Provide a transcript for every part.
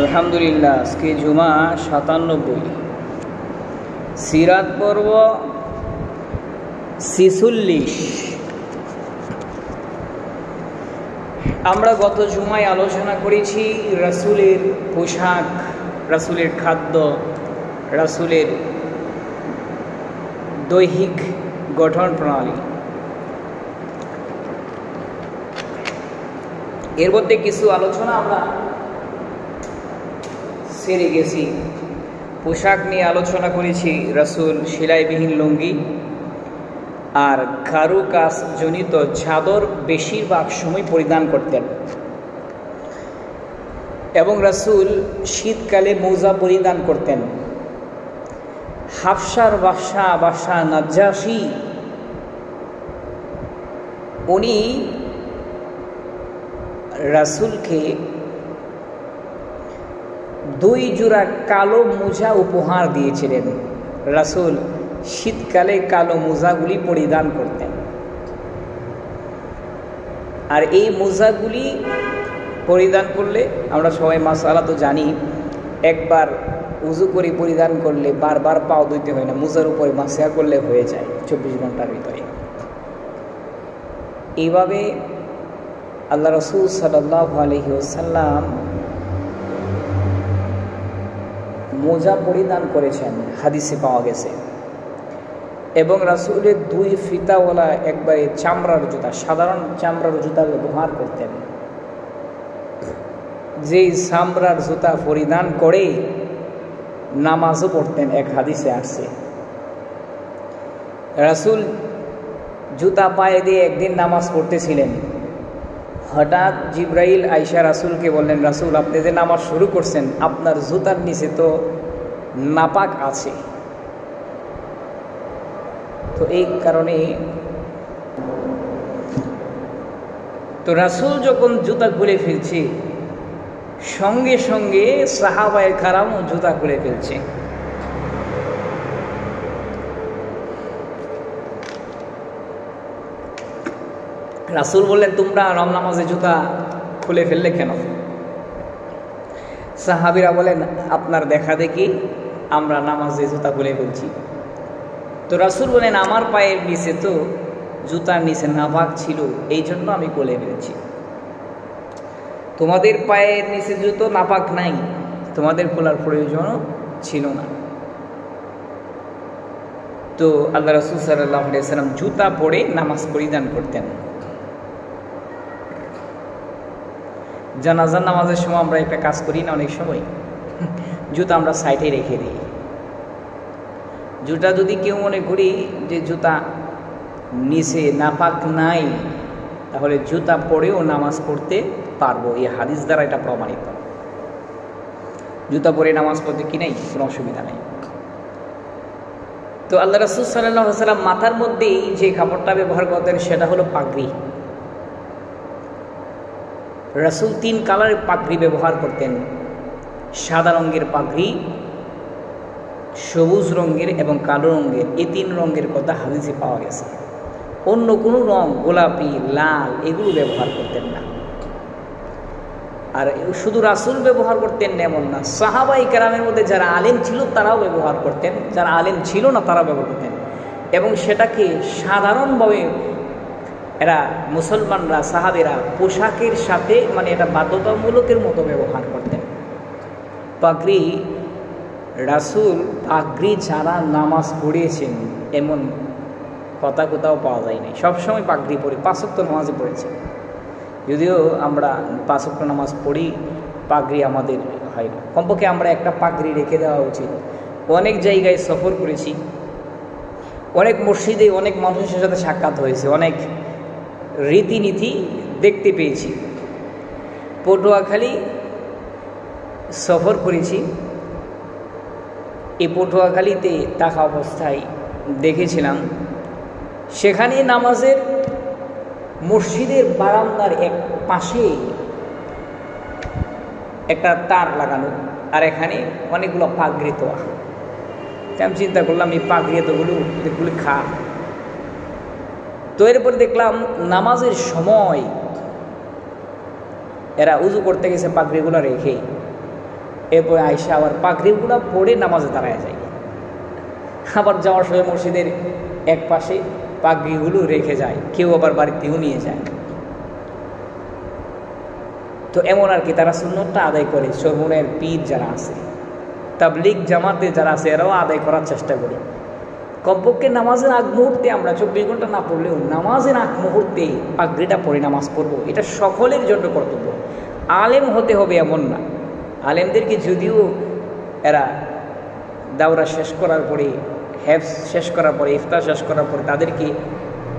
আলহামদুলিল্লাহ, আজকে জুমা 97, সিরাত পর্ব 46। আমরা গত জুমায় আলোচনা করেছি রাসূলের পোশাক, রাসূলের খাদ্য, রাসূলের দৈহিক গঠন প্রণালী। এর মধ্যে কিছু আলোচনা আমরা সেরে গেছি। পোশাক নিয়ে আলোচনা করেছি, রাসূল সেলাইবিহীন লুঙ্গি আর কারুকাজ জনিত চাদর বেশিরভাগ সময় পরিধান করতেন, এবং রাসূল শীতকালে মোজা পরিধান করতেন। হাফসার বাদশা নাজ্জাশী উনি রাসূলকে 2 জোড়া কালো মোজা উপহার দিয়েছিলেন। রাসূল শীতকালে কালো মোজাগুলি পরিধান করতেন, আর এই মোজাগুলি পরিধান করলে আমরা সবাই মাসালা তো জানি, একবার উজু করে পরিধান করলে বারবার পাও ধুইতে হয় না, মোজার উপরে মাসিয়া করলে হয়ে যায় 24 ঘন্টার ভিতরে। এইভাবে আল্লাহ রাসূল সাল্লাল্লাহু আলাইহি ওয়াসাল্লাম মোজা পরিধান করেছেন, হাদিসে পাওয়া গেছে। এবং রাসূলের 2 ফিতাওয়ালা একবারে চামড়ার জুতা, সাধারণ চামড়ার জুতা ব্যবহার করতেন। যেই চামড়ার জুতা পরিধান করে নামাজও পড়তেন, এক হাদিসে আসছে। রাসূল জুতা পায়ে দিয়ে একদিন নামাজ পড়তেছিলেন, হঠাৎ জিব্রাইল আইসা রাসূলকে বললেন, রাসূল আপনি যে নামাজ শুরু করছেন, আপনার জুতার নিচে তো নাপাক আছে। তো এই কারণে তো রাসূল যখন জুতা খুলে ফেলছে, সঙ্গে সঙ্গে সাহাবায়ে কেরামও জুতা খুলে ফেলছে। রাসূল বললেন, তোমরা নামাজে জুতা খুলে ফেললে কেন? সাহাবীরা বলেন, আপনার দেখা দেখি আমরা নামাজে জুতা খুলে ফেলছি। তো রাসূল বলেন, আমার পায়ের নিচে তো জুতার নিচে নাপাক ছিল, এই জন্য আমি খুলে ফেলছি। তোমাদের পায়ের নিচে জুতো নাপাক নাই, তোমাদের খোলার প্রয়োজনও ছিল না। তো আল্লাহ রাসূল সাল্লাল্লাহু আলাইহি ওয়াসাল্লাম জুতা পরে নামাজ পরিধান করতেন। জানাজার নামাজের সময় আমরা একটা কাজ করি না, অনেক সময় জুতা আমরা সাইডে রেখে দিই। জুতা যদি কেউ মনে করি যে জুতা নিচে নাপাক নাই, তাহলে জুতা পরেও নামাজ পড়তে পারবো, এই হাদিস দ্বারা এটা প্রমাণিত। জুতা পরে নামাজ পড়তে কি নাই, কোনো অসুবিধা নেই। তো আল্লাহ রাসূল সাল্লাল্লাহু আলাইহি ওয়াসাল্লাম মাথার মধ্যেই যে কাপড়টা ব্যবহার করতেন সেটা হলো পাগড়ি। রাসূল 3 কালারের পাগড়ি ব্যবহার করতেন, সাদা রঙের পাগড়ি, সবুজ রঙের এবং কালো রঙের। এই 3 রঙের কথা হাদিসে পাওয়া গেছে। অন্য কোনো রং, গোলাপি, লাল, এগুলো ব্যবহার করতেন না। আর শুধু রাসূল ব্যবহার করতেন এমন না, সাহাবায়ে কেরামের মধ্যে যারা আলেম ছিল তারাও ব্যবহার করতেন, যারা আলেম ছিল না তারাও ব্যবহার করতেন। এবং সেটাকে সাধারণভাবে এরা মুসলমানরা, সাহাবেরা পোশাকের সাথে মানে এটা বাধ্যতামূলকের মতো ব্যবহার করতেন। পাগড়ি, রাসূল পাগড়ি ছাড়া নামাজ পড়িয়েছেন এমন কথা কোথাও পাওয়া যায় নাই। সবসময় পাগড়ি পড়ি, 5 ওয়াক্ত নামাজে পড়েছে। যদিও আমরা 5 ওয়াক্ত নামাজ পড়ি, পাগড়ি আমাদের হয় না। কমপক্ষে আমরা একটা পাগড়ি রেখে দেওয়া উচিত। অনেক জায়গায় সফর করেছি, অনেক মসজিদে অনেক মানুষের সাথে সাক্ষাৎ হয়েছে, অনেক রীতিনীতি দেখতে পেয়েছি। পটুয়াখালী সফর করেছি, এই পটুয়াখালীতে থাকা অবস্থায় দেখেছিলাম, সেখানে নামাজের মসজিদের বারান্দার এক পাশে একটা তার লাগানো, আর এখানে অনেকগুলো পাগড়ি তোয়া। আমি চিন্তা করলাম, এই পাগড়ি এতগুলো খা। তো এরপর দেখলাম নামাজের সময় এরা উজু করতে গেছে পাগড়িগুলো রেখে, এরপরে আইসা আবার পাগড়িগুলো পরে নামাজে দাঁড়ায় যায়। আবার যাওয়ার সময় মসজিদের এক পাশে পাগড়িগুলো রেখে যায়, কেউ আবার বাড়িতেও নিয়ে যায়। তো এমন আর কি, তারা সুন্নতটা আদায় করে। চরমনের পীর যারা আছে, তাবলিগ জামাতে যারা আছে, এরাও আদায় করার চেষ্টা করে। কমপক্ষে নামাজের আগ মুহূর্তে, আমরা 24 ঘন্টা না পড়লেও নামাজের আগ মুহূর্তে পাগড়িটা পরে নামাজ পড়বো, এটা সকলের জন্য কর্তব্য। আলেম হতে হবে এমন না। আলেমদেরকে যদিও এরা দাওরা শেষ করার পরে, হেফজ শেষ করার পরে, ইফতার শেষ করার পরে তাদেরকে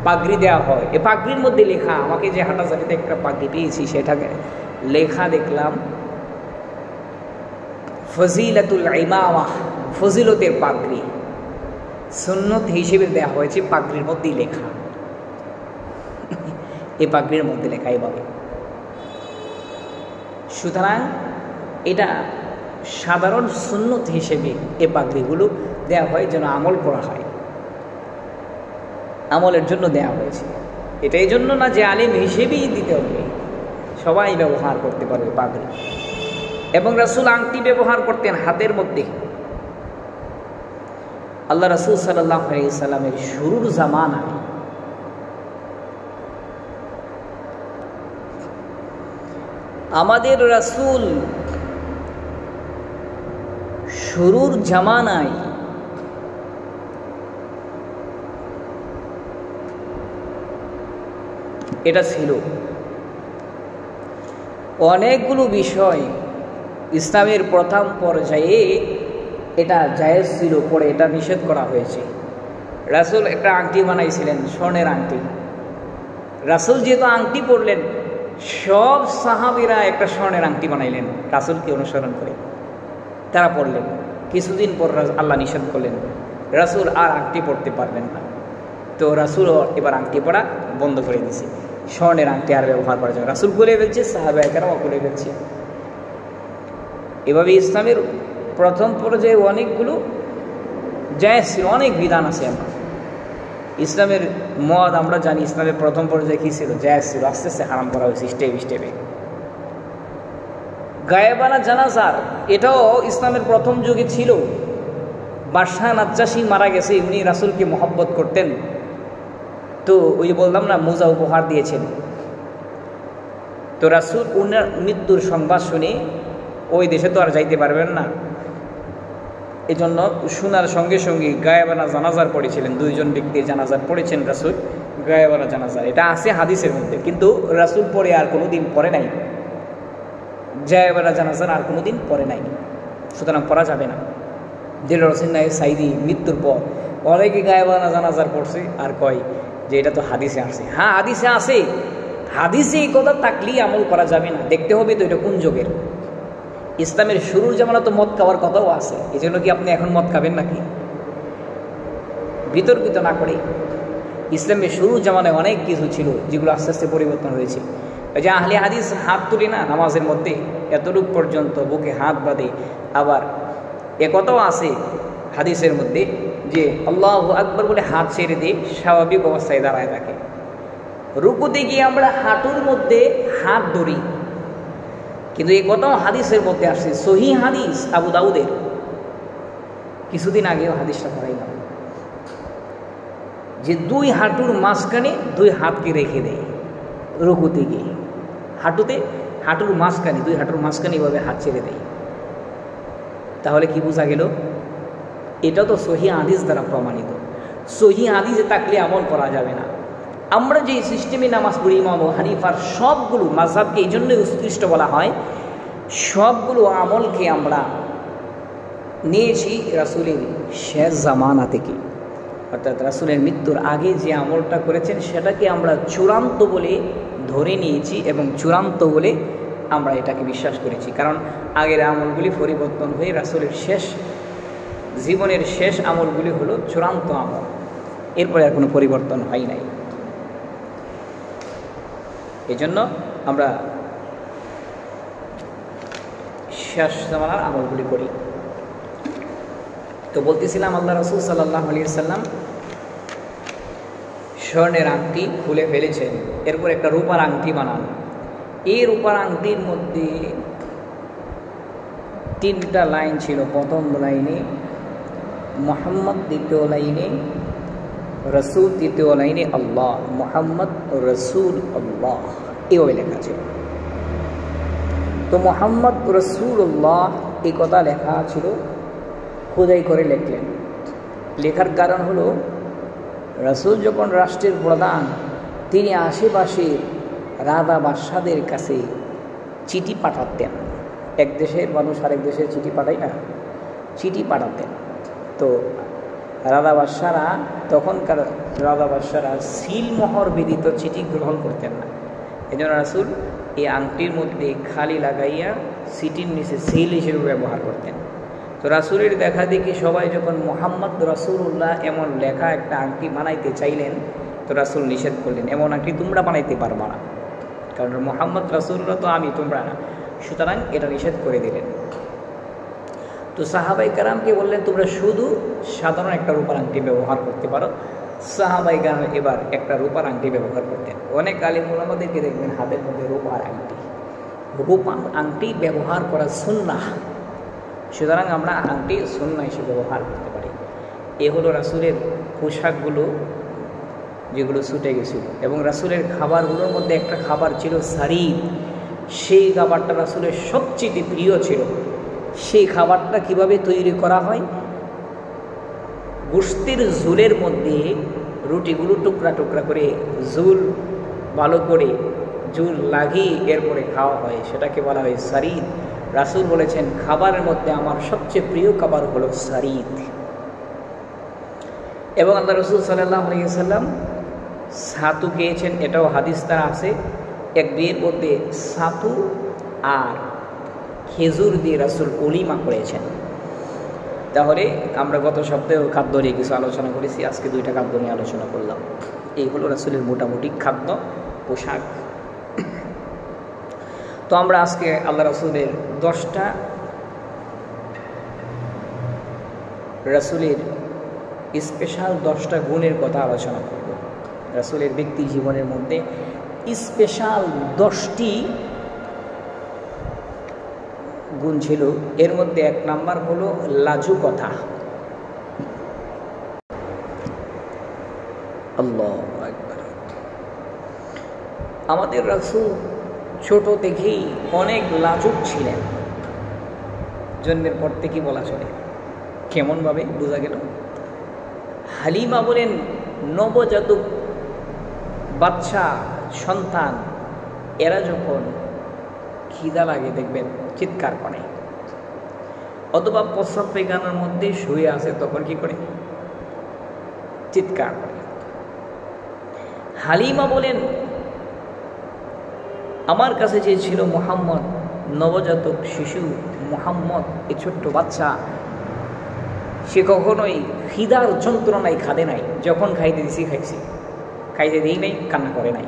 পাগড়ি দেওয়া হয়। এই পাগড়ির মধ্যে লেখা, আমাকে যে হাঁটাজারিতে একটা পাগড়ি পেয়েছি সেটাকে লেখা দেখলাম ফজিলাতুল ইমামা, ফজিলতের পাগড়ি, সুন্নত হিসেবে দেওয়া হয়েছে পাগড়ির মধ্যেই লেখা। এই পাগড়ির মধ্যে লেখা এভাবে। সুতরাং এটা সাধারণ সুন্নত হিসেবে এই পাগড়িগুলো দেওয়া হয় যেন আমল করা হয়, আমলের জন্য দেওয়া হয়েছে। এটা এই জন্য না যে আলেম হিসেবেই দিতে হবে, সবাই ব্যবহার করতে পারবে পাগড়ি। এবং রাসূল আংটি ব্যবহার করতেন হাতের মধ্যে। আল্লাহ রাসূল সাল্লাল্লাহু আলাইহি সাল্লামের শুরুর জামানায় আমাদের রাসূল শুরুর জামানায় এটা ছিল। অনেকগুলো বিষয় ইসলামের প্রথম পর্যায়ে এটা জায়েজ ছিল, পরে এটা নিষেধ করা হয়েছে। রাসূল একটা আংটি বানাইছিলেন, স্বর্ণের আংটি। রাসূল যেহেতু আংটি পরলেন, সব সাহাবীরা একটা স্বর্ণের আংটি বানাইলেন রাসূলকে অনুসরণ করে, তারা পরলেন। কিছুদিন পর আল্লাহ নিষেধ করলেন, রাসূল আর আংটি পরতে পারবেন না। তো রাসূল এবার আংটি পরা বন্ধ করে দিয়েছে, স্বর্ণের আংটি আর ব্যবহার করা যাবে। রাসূল খুলে ফেলছে, সাহাবায়ে-কেরামও খুলে ফেলছে। এভাবে ইসলামের প্রথম পর্যায়ে অনেকগুলো জায়েজ ছিল, অনেক বিধান আছে। আমরা ইসলামের মদ আমরা জানি, ইসলামের প্রথম পর্যায়ে কী ছিল? জায়েজ ছিল, আস্তে আস্তে হারাম করা হয়েছে স্টেপ স্টেপে। গায়েবানা জানাজার, এটাও ইসলামের প্রথম যুগে ছিল। বাদশাহ নাজ্জাশী মারা গেছে, উনি রাসূলকে মহব্বত করতেন। তো ওই যে বললাম না, মোজা উপহার দিয়েছেন। তো রাসূল উনার মৃত্যুর সংবাদ শুনে ওই দেশে তো আর যাইতে পারবেন না, এজন্য শোনার সঙ্গে সঙ্গে গায়েবানা জানাজার পড়েছিলেন। 2 জন ব্যক্তির জানাজার পড়েছেন রাসূল, গায়েবানা জানাজার। এটা আছে হাদিসের মধ্যে, কিন্তু রাসূল পরে আর কোনো দিন পরে নাই, গায়েবানা জানাজার আর কোনো দিন পরে নাই। সুতরাং পড়া যাবে না। দিলওয়ার হোসেন নায়েক সাইদি মৃত্যুর পর অনেকে গায়েবানা জানাজার পড়ছে, আর কয় যে এটা তো হাদিসে আসে। হ্যাঁ, হাদিসে আসে, হাদিসে এই কথা থাকলেই আমল করা যাবে না। দেখতে হবে তো এটা কোন যুগের। ইসলামের শুরুর জামানা তো মদ খাওয়ার কথাও আছে, এই জন্য কি আপনি এখন মদ খাবেন নাকি? বিতর্কিত না করে, ইসলামের শুরুর জামানায় অনেক কিছু ছিল যেগুলো আস্তে আস্তে পরিবর্তন হয়েছে। ওই যে আহলে হাদিস হাত তুলি না নামাজের মধ্যে, এতটুক পর্যন্ত বুকে হাত বাঁধে। আবার একথাও আছে হাদিসের মধ্যে যে আল্লাহু আকবার বলে হাত ছেড়ে দিয়ে স্বাভাবিক অবস্থায় দাঁড়ায় থাকে। রুকুতে গিয়ে আমরা হাঁটুর মধ্যে হাত ধরি, কিন্তু এই কথাও হাদিসের মধ্যে আসছে, সহিহ হাদিস আবু দাউদের। কিছুদিন আগেও হাদিসটা পড়াইলাম যে 2 হাঁটুর মাঝখানে 2 হাতকে রেখে দেয় রুকুতে গিয়ে। হাঁটুর মাঝখানে 2 হাঁটুর মাঝখানে এভাবে হাত ছেড়ে দেয়। তাহলে কি বোঝা গেল? এটা তো সহিহ হাদিস দ্বারা প্রমাণিত। সহিহ হাদিসে থাকলে আমল করা যাবে না। আমরা যে সিস্টেমে নামাজ পড়ি, ইমাম আবু হানিফার সবগুলো মাযহাবকে এই জন্যই উৎকৃষ্ট বলা হয়, সবগুলো আমলকে আমরা নিয়েছি রাসূলের শেষ জামানা থেকে, অর্থাৎ রাসূলের মৃত্যুর আগে যে আমলটা করেছেন সেটাকে আমরা চূড়ান্ত বলে ধরে নিয়েছি এবং চূড়ান্ত বলে আমরা এটাকে বিশ্বাস করেছি। কারণ আগের আমলগুলি পরিবর্তন হয়ে রাসূলের শেষ জীবনের শেষ আমলগুলি হলো চূড়ান্ত আমল, এরপরে আর কোনো পরিবর্তন হয় নাই। এই জন্য আমরা শেষ জামানার আমলগুলি করি। তো বলতেছিলাম আল্লাহ রাসূল সাল্লাল্লাহু আলাইহি ওয়াসাল্লাম স্বর্ণের আংটি খুলে ফেলেছেন, এরপর একটা রূপার আংটি বানান। এই রূপার আংটির মধ্যে তিনটা লাইন ছিল। প্রথম লাইনে মুহাম্মদ, দ্বিতীয় লাইনে রসুল, তৃতীয় লাইনে আল্লাহ। মুহাম্মদ রসুল আল্লাহ এভাবে লেখা ছিল। তো মুহাম্মদ রসুল্লাহ এই কথা লেখা ছিল, খোদাই করে লিখলেন। লেখার কারণ হলো রসুল যখন রাষ্ট্রের প্রধান, তিনি আশেপাশের রাজা বাদশাদের কাছে চিঠি পাঠাতেন। এক দেশের মানুষ আরেক দেশে চিঠি পাঠায় না, চিঠি পাঠাতেন। তো রাজা বাদশারা, তখনকার রাজা বাদশারা সিলমোহর বিদিত চিঠি গ্রহণ করতেন না। এই জন্য রাসূল এই আংটির মধ্যে খালি লাগাইয়া চিঠির নিচে সিল হিসেবে ব্যবহার করতেন। তো রাসূলের দেখা দেখি সবাই যখন মুহাম্মদ রাসূলুল্লাহ এমন লেখা একটা আংটি বানাইতে চাইলেন, তো রাসূল নিষেধ করলেন, এমন আংটি তোমরা বানাইতে পারবা না, কারণ মুহাম্মদ রাসূলুল্লাহ তো আমি, তোমরা না, সুতরাং এটা নিষেধ করে দিলেন। তো সাহাবাই কারামকে বললেন তোমরা শুধু সাধারণ একটা রূপার আংটি ব্যবহার করতে পারো। সাহাবাই কারাম এবার একটা রূপার আংটি ব্যবহার করতেন। অনেক আলিম উলামাদেরকে দেখবেন হাতের মধ্যে রূপার আংটি। রূপার আংটি ব্যবহার করা সুন্নাহ, সুতরাং আমরা আংটি সুন্নাহ হিসেবে ব্যবহার করতে পারি। এ হলো রাসূলের পোশাকগুলো যেগুলো ছুটে গেছিল। এবং রাসূলের খাবারগুলোর মধ্যে একটা খাবার ছিল সারিদ। সেই খাবারটা রাসূলের সবচেয়ে প্রিয় ছিল। সেই খাবারটা কিভাবে তৈরি করা হয়, গোশতের ঝোলের মধ্যে রুটিগুলো টুকরা টুকরা করে ঝোল ভালো করে ঝোল লাগিয়ে এরপরে খাওয়া হয়, সেটাকে বলা হয় সারিদ। রাসূল বলেছেন খাবারের মধ্যে আমার সবচেয়ে প্রিয় খাবার হলো সারিদ। এবং আল্লাহ রাসূল সাল্লাল্লাহু আলাইহি ওয়াসাল্লাম ছাতু খেয়েছেন, এটাও হাদিস তার আছে। এক বিয়ের মধ্যে ছাতু আর খেজুর দিয়ে রাসূল ওলিমা করেছেন। তাহলে আমরা গত সপ্তাহে খাদ্য নিয়ে কিছু আলোচনা করেছি, আজকে দুইটা খাদ্য নিয়ে আলোচনা করলাম। এই হলো রাসূলের মোটামুটি খাদ্য পোশাক। তো আমরা আজকে আল্লাহ রাসূলের 10টা রাসূলের স্পেশাল 10টা গুণের কথা আলোচনা করব। রাসূলের ব্যক্তি জীবনের মধ্যে স্পেশাল 10টি গুণ ছিল। এর মধ্যে 1 নাম্বার হলো লাজুকতা। আল্লাহু আকবার। আমাদের রাসূল ছোট থেকেই অনেক লাজুক ছিলেন। জন্মের পর থেকেই বলা চলে। কেমনভাবে বোঝা গেল? হালিমা বলেন নবজাতক বাচ্চা সন্তান, এরা যখন খিদা লাগে দেখবেন চিৎকার করে, অথবা প্রস্রাব পায়খানার মধ্যে শুয়ে আছে তখন কি করে? চিৎকার করে। হালিমা বলেন আমার কাছে যে ছিল মুহাম্মদ, নবজাতক শিশু মুহাম্মদ, এই ছোট্ট বাচ্চা, সে কখনোই খিদার যন্ত্রণায় খাদে নাই। যখন খাইতে দিছি খাইছি, খাইতে দিই নাই কান্না করে নাই।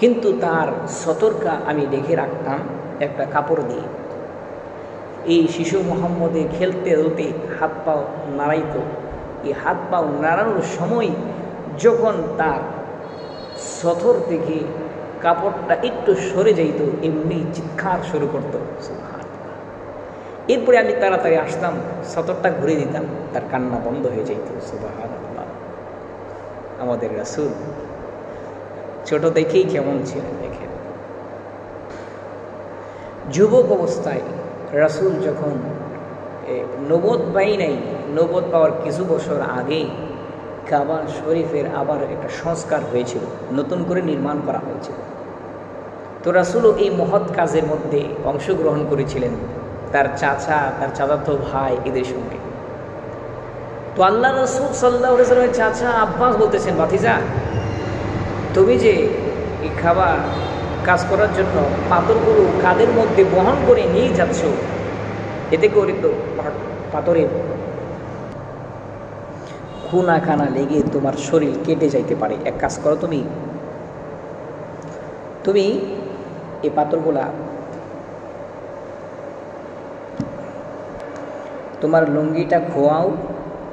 কিন্তু তার সতর্কা আমি দেখে রাখতাম একটা কাপড় দিয়ে। এই শিশু মুহাম্মদে খেলতে খেলতে হাত পাও নাড়াইত। এই হাত পাও নাড়ানোর সময় যখন তার সতর থেকে কাপড়টা একটু সরে যাইত, এমনি চিৎকার শুরু করত। এরপরে আমি তাড়াতাড়ি আসতাম, সতরটা ঘুরে দিতাম, তার কান্না বন্ধ হয়ে যাইত। সুবহানাল্লাহ। আমাদের রাসূল ছোট থেকেই কেমন ছিলেন দেখেন। যুবক অবস্থায় রাসূল যখন নবুয়ত পাই নাই, নবুয়ত পাওয়ার কিছু বছর আগেই কাবা শরীফের আবার একটা সংস্কার হয়েছিল, নতুন করে নির্মাণ করা হয়েছিল। তো রাসূলও এই মহৎ কাজের মধ্যে অংশগ্রহণ করেছিলেন তার চাচা, তার চাচাতো ভাই এদের সঙ্গে। তো আল্লাহ রাসূল সাল্লাল্লাহু আলাইহি ওয়াসাল্লামের চাচা আব্বাস বলতেছেন, ভাতিজা তুমি যে এই খাবার কাজ করার জন্য পাথরগুলো কাঁধের মধ্যে বহন করে নিয়ে যাচ্ছ, এতে করে তো পাথরের খুনা খানা লেগে তোমার শরীর কেটে যাইতে পারে। এক কাজ করো, তুমি এই পাথরগুলা তোমার লুঙ্গিটা খোয়াও,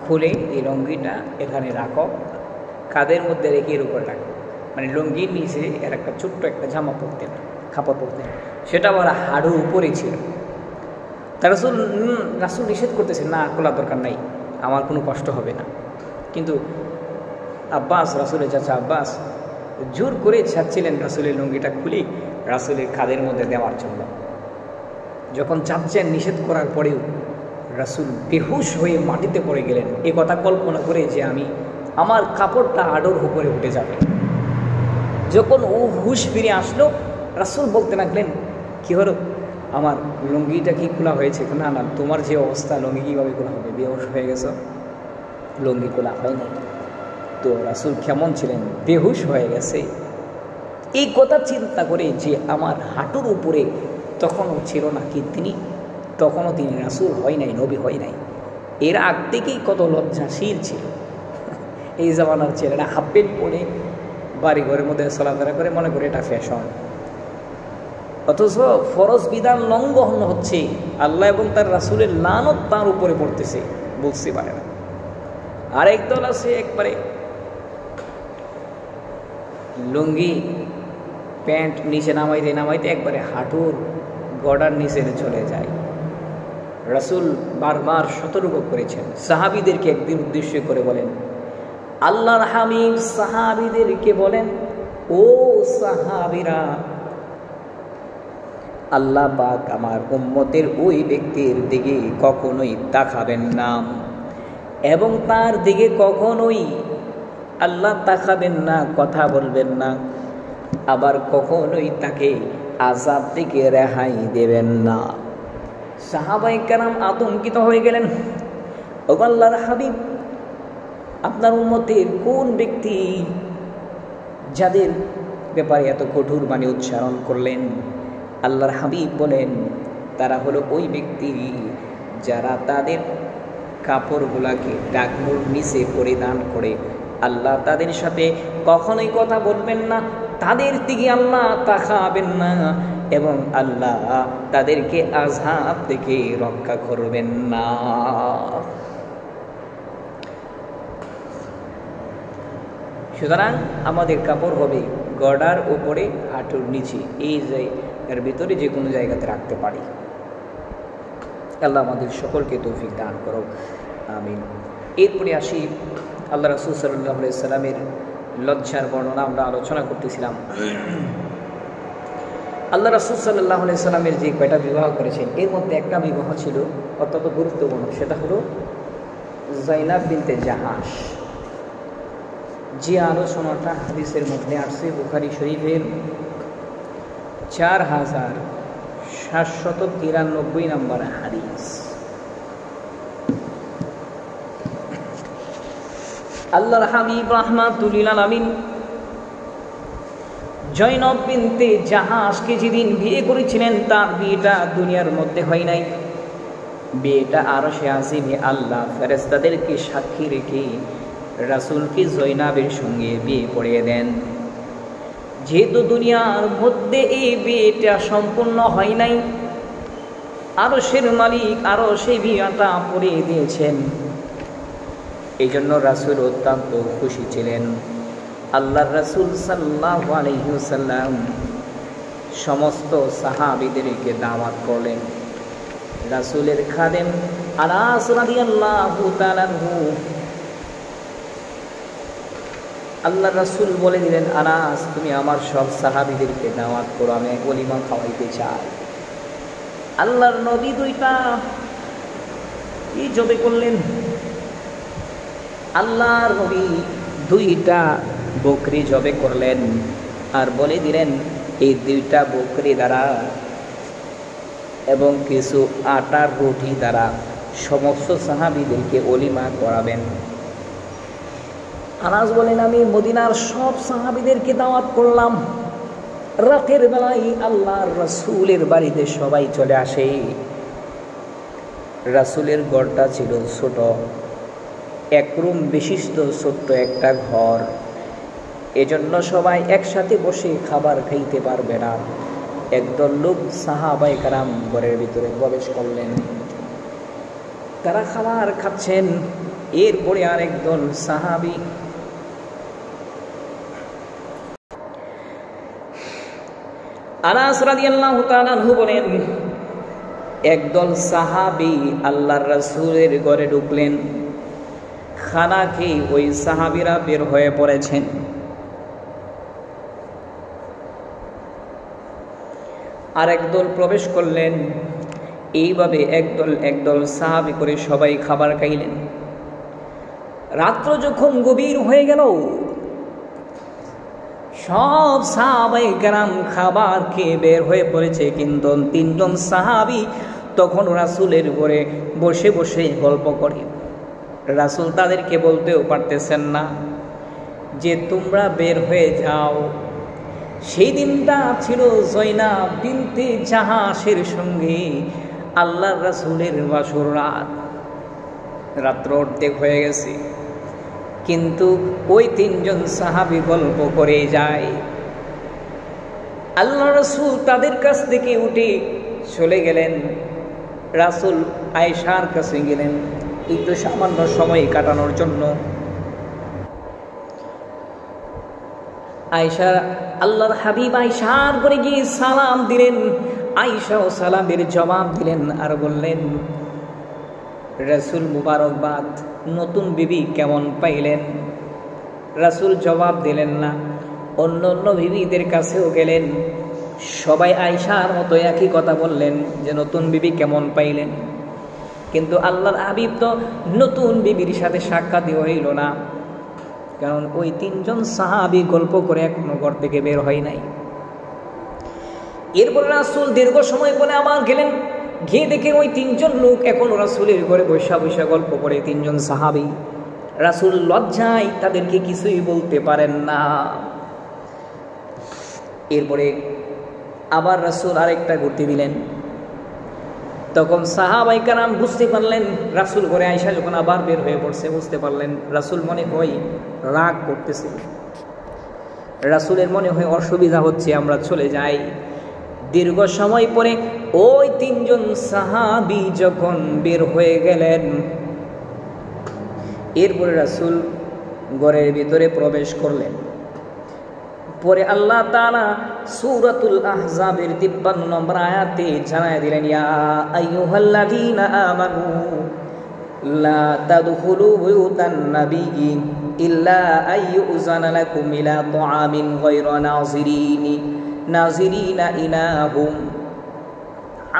খুলে এই লুঙ্গিটা এখানে রাখো, কাঁধের মধ্যে রেখে এর উপরে রাখো। মানে লুঙ্গির নিচে এর একটা ছোট্ট একটা জামা পরতেন, কাপড় পরতেন, সেটা আবার হাড়ুর উপরে ছিল। তা রাসূল নিষেধ করতেছে, না খোলার দরকার নাই, আমার কোনো কষ্ট হবে না। কিন্তু আব্বাস, রাসূলের চাচা আব্বাস জোর করে চাচ্ছিলেন রাসূলের লুঙ্গিটা খুলে রাসূলের খাদের মধ্যে দেওয়ার জন্য। যখন চাচ্ছেন নিষেধ করার পরেও রাসূল বেহুশ হয়ে মাটিতে পড়ে গেলেন। এ কথা কল্পনা করে যে আমার কাপড়টা আডোর উপরে উঠে যাবে। যখন ও হুশ ফিরে আসলো, রাসূল বলতে লাগলেন, কি হলো, আমার লুঙ্গিটা কি খোলা হয়েছে? না না, তোমার যে অবস্থা লুঙ্গি কীভাবে খোলা হবে, বেহুশ হয়ে গেছো, লুঙ্গি খোলা হয় না। তো রাসূল কেমন ছিলেন, বেহুশ হয়ে গেছে। এই কথা চিন্তা করে যে আমার হাঁটুর উপরে তখনও ছিল না কি তখনও তিনি রাসূল হয় নাই, নবী হয় নাই। এর আগ থেকেই কত লজ্জাশীল ছিল। এই জামানার ছেলেরা হাফ প্যান্ট পরে বাড়ি ঘরের মধ্যে চলাফেরা করে, মনে করে এটা ফ্যাশন। অথচ ফরজ বিধান লঙ্ঘন হচ্ছে, আল্লাহ এবং তার রাসূলের লানত তার উপরে পড়তেছে, বুঝতে পারে না। আরেক দল আছে একবারে লুঙ্গি প্যান্ট নিচে নামাইতে একবারে হাঁটুর গড়ার নিচে চলে যায়। রাসূল বারবার সতর্ক করেছেন। সাহাবীদেরকে একদিন উদ্দেশ্য করে বলেন, আল্লাহর হাবিব সাহাবীদেরকে বলেন, ও সাহাবীরা, আল্লাহ পাক আমার উম্মতের ওই ব্যক্তির দিকে কখনোই তাকাবেন না, এবং তার দিকে কখনোই আল্লাহ তাকাবেন না, কথা বলবেন না, আবার কখনোই তাকে আযাব থেকে রেহাই দেবেন না। সাহাবায়ে কেরাম আতঙ্কিত হয়ে গেলেন, ও আল্লাহর হাবিব, আপনার উম্মতের কোন ব্যক্তি যাদের ব্যাপারে এত কঠোর বাণী উচ্চারণ করলেন? আল্লাহর হাবিব বলেন, তারা হলো ওই ব্যক্তি যারা তাদের কাপড়গুলাকে টাকনুর নিচে পরিধান করে। আল্লাহ তাদের সাথে কখনোই কথা বলবেন না, তাদের দিকে আল্লাহ তাকাবেন না, এবং আল্লাহ তাদেরকে আযাব থেকে রক্ষা করবেন না। সুতরাং আমাদের কাপড় হবে গড়ার উপরে, হাঁটুর নিচে, এই যে এর ভিতরে যে কোনো জায়গাতে রাখতে পারি। আল্লাহ আমাদের সকলকে তৌফিক দান করো, আমিন। এরপরে আসি, আল্লাহ রাসূল সাল্লাল্লাহু আলাইহি সাল্লামের লজ্জার বর্ণনা আমরা আলোচনা করতেছিলাম। আল্লাহ রাসূল সাল্লাল্লাহু আলাইহি সাল্লামের যে কয়টা বিবাহ করেছেন, এর মধ্যে একটা বিবাহ ছিল অত্যন্ত গুরুত্বপূর্ণ, সেটা হলো যায়নাব বিনতে জাহাশ। যে আলোচনাটা হাদিসের মধ্যে আসছে বুখারী শরীফের 4793 নম্বর হাদিস। আল্লাহর হাবিব রাহমাতুল লিল আলামিন যায়নাব বিনতে জাহাশকে যেদিন বিয়ে করেছিলেন, তার বিয়েটা দুনিয়ার মধ্যে হয় নাই। বিয়েটা আরশে আজিমে আল্লাহ ফেরেশতাদেরকে সাক্ষী রেখে রাসূলকে যায়নাবের সঙ্গে বিয়ে পড়িয়ে দেন। যেহেতু দুনিয়ার মধ্যে এই বিয়েটা সম্পূর্ণ হয় নাই, আরশের মালিক আরশে বিয়েটা পড়িয়ে দিয়েছেন। এই জন্য রাসূল অত্যন্ত খুশি ছিলেন। আল্লাহর রাসূল সাল্লাল্লাহু আলাইহি ওয়াসাল্লাম সমস্ত সাহাবীদেরকে দাওয়াত করলেন। রাসূলের খাদেম আনাস রাদিয়াল্লাহু তাআলা আনহু, আল্লাহর রাসূল বলে দিলেন, আনাস, তুমি আমার সব সাহাবীদেরকে দাওয়াত করো, আমি ওলিমা খাওয়াইতে চাই। আল্লাহর নবী দুইটা কি জবে করলেন? আল্লাহর নবী দুইটা বকরি জবে করলেন আর বলে দিলেন, এই দুইটা বকরি দ্বারা এবং কিছু আটার রুটি দ্বারা সমস্ত সাহাবীদেরকে ওলিমা করাবেন। আনাস বলেন, আমি মদিনার সব সাহাবীদেরকে দাওয়াত করলাম। রাতের বেলায় আল্লাহর রাসূলের বাড়িতে সবাই চলে আসে। রাসূলের ঘরটা ছিল ছোট, এক রুম বিশিষ্ট ছোট্ট একটা ঘর। এজন্য সবাই একসাথে বসে খাবার খাইতে পারবে না। একদল লোক সাহাবায়ে কেরাম ঘরের ভিতরে প্রবেশ করলেন, তারা খাবার খাচ্ছেন। এরপরে আরেকদল সাহাবী আনাস রাদিয়াল্লাহু তাআলা আনহু বলেন, একদল সাহাবী আল্লাহর রাসূলের ঘরে ঢুকলেন। খানা খেয়ে ওই সাহাবীরা বের হয়ে পড়েছেন। আর একদল প্রবেশ করলেন। এইভাবে একদল সাহাবী করে সবাই খাবার খাইলেন। রাত্র যখন গভীর হয়ে গেল, সব সাহাবায়ে কেরাম খাবার খেয়ে বের হয়ে পড়েছে, কিন্তু তিনজন সাহাবী তখন রাসূলের ঘরে বসে বসে গল্প করে। রাসূল তাদেরকে বলতেও পারতেছেন না যে তোমরা বের হয়ে যাও। সেই দিনটা ছিল জয়নাব বিনতে জাহাসের সঙ্গে আল্লাহর রাসূলের বাসর রাত। রাত্র অর্ধেক হয়ে গেছে, কিন্তু ওই তিনজন সাহাবী গল্প করে যায়। আল্লাহ রাসূল তাদের কাছ থেকে উঠে চলে গেলেন। রাসূল আয়েশার কাছে গেলেন একটু সামান্য সময় কাটানোর জন্য। আয়েশা, আল্লাহর হাবিব আয়েশার ঘরে গিয়ে সালাম দিলেন। আয়েশাও সালামের জবাব দিলেন আর বললেন, রাসূল মুবারকবাদ, নতুন বিবি কেমন পাইলেন? রাসূল জবাব দিলেন না। অন্য অন্য বিবিদের কাছেও গেলেন, সবাই আয়েশার মতো একই কথা বললেন যে নতুন বিবি কেমন পাইলেন। কিন্তু আল্লাহর হাবিব তো নতুন বিবির সাথে সাক্ষাৎ হইল না, কারণ ওই তিনজন সাহাবী গল্প করে এখনো ঘর থেকে বের হয় নাই। এরপর রাসূল দীর্ঘ সময় পরে আবার গেলেন, গিয়ে দেখে ওই তিনজন লোক এখনো রাসূলের ঘরে বৈশা বৈশা গল্প করে, তিনজন সাহাবী। রাসূল লজ্জায় তাদেরকে কিছুই বলতে পারেন না। এরপরে আবার রাসূল আরেকটা ঘুরতে দিলেন। তখন সাহাবায়ে কেরাম বুঝতে পারলেন, রাসূল ঘরে আয়েশা যখন আবার বের হয়ে পড়ছে, বুঝতে পারলেন রাসূল মনে হয় রাগ করতেছে, রাসূলের মনে হয় অসুবিধা হচ্ছে, আমরা চলে যাই। দীর্ঘ সময় পরে ওই তিনজন সাহাবী যখন বের হয়ে গেলেন, এরপরে রাসূল ঘরের ভিতরে প্রবেশ করলেন। পরে আল্লাহ তাআলা সূরাতুল আহজাবের 53 নম্বর আয়াতে জানায় দিলেন, ইয়া আইয়ুহাল্লাযীনা আমানু লা তাদখুলু বুয়ুতান নাবিয়্যি ইল্লা আইয়ুযানা লাকুম ইলা তুআমিন গায়রা নাযিরিনা ইলাহুম।